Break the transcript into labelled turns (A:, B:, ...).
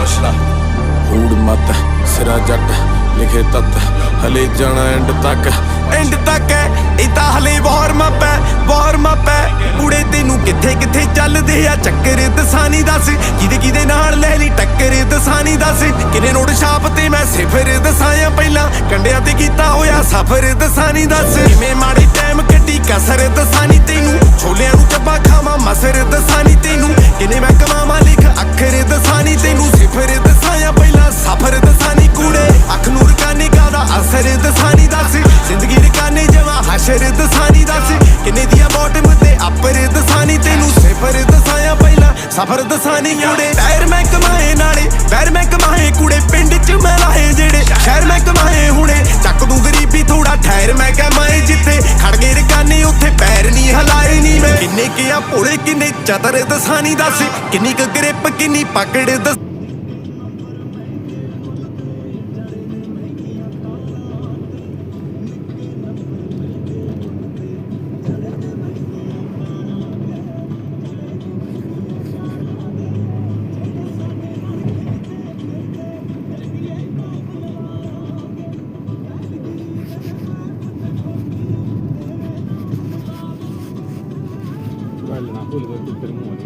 A: ਹੌਸਲਾ
B: ਹੂੜ ਮੱਤ ਸਿਰਾ ਜੱਟ ਲਿਖੇ ਤੱਤ ਹਲੇ ਜਾਣਾ ਐਂਡ ਤੱਕ
A: ਇਹ ਤਾਂ ਹਲੇ ਵਾਰਮ ਅਪ ਹੈ ਕੁੜੇ ਤੈਨੂੰ ਕਿੱਥੇ ਕਿੱਥੇ ਚੱਲਦੇ ਆ ਚੱਕਰ ਦਸਾਨੀ ਦੱਸ ਕਿਹਦੇ ਨਾਲ ਲੈ ਲਈ ਟੱਕਰ ਦਸਾਨੀ ਦੱਸ ਕਿਨੇ ਨੋਟ ਛਾਪ ਤੇ ਮੈਂ ਸਿਫਰ ਦਸਾਇਆ ਪਹਿਲਾਂ ਕੰਡਿਆਂ ਤੇ ਕੀਤਾ ਹੋਇਆ ਸਫਰ ਦਸਾਨੀ ਦੱਸ ਕਿਵੇਂ ਮਾੜੀ ਟਾਈਮ ਕੱਢੀ ਕਸਰ ਦਸਾਨੀ ਤੈਨੂੰ ਛੋਲਿਆਂ ਨੂੰ ਚੱਬਾ ਖਾਵਾਂ ਮਸਰ ਦਸਾਨੀ ਤੈਨੂੰ ਕਿਨੇ ਮੈਂ ਕਮਾਵਾਂ ਲਿਖ ਅੱਖਰ ਦਸਾਨੀ ਤੈਨੂੰ ਸਿਫਰ ਦਸਾਇਆ ਪਹਿਲਾਂ ਸਫਰ ਦਸਾਨੀ ਕੂੜੇ ਅੱਖ ਨੂਰ ਕਾਨੇ ਦਾ ਅਸਰ ਦਸਾਨੀ ਦੱਸ ਜ਼ਿੰਦਗੀ ਰਕਾਨੇ ਜਮਾ ਹਸ਼ਰ ਦਸਾਨੀ ਦੱਸ ਕਿੰਨੇ ਦੀਆਂ ਬੋਟਮ ਤੇ ਅੱਪਰ ਦਸਾਨੀ ਤੈਨੂੰ ਸਿਫਰ ਦਸਾਇਆ ਪਹਿਲਾਂ ਸਫਰ ਦਸਾਨੀ ਕੂੜੇ ਟਾਇਰ ਮੈਂ ਕਮਾਏ ਨਾਲੇ ਪੈਰ ਮੈਂ ਕਮਾਏ ਕੂੜੇ ਪਿੰਡ ਚ ਮੈਂ ਲਾਹੇ ਜਿਹੜੇ ਸ਼ਹਿਰ ਮੈਂ ਕਮਾਏ ਹੁਣੇ ਚੱਕ ਦੂੰ ਗਰੀਬੀ ਥੋੜਾ ਠਹਿਰ ਮੈਂ ਕਮਾਏ ਜਿੱਥੇ ਖੜ ਗਏ ਰਕਾਨੇ ਉੱਥੇ ਪੈਰ ਨਹੀਂ ਹਲਾਏ ਨਹੀਂ ਮੈਂ ਕਿੰਨੇ ਕਿਆ ਭੋਲੇ ਕਿੰਨੇ ਚਤਰ ਦਸਾਨੀ ਦੱਸ ਕਿੰਨੀ ਕੁ ਗ੍ਰਿਪ ਕਿੰਨੀ ਪਕੜ ਦੱਸ
C: ਭੁੱਲ ਗਏ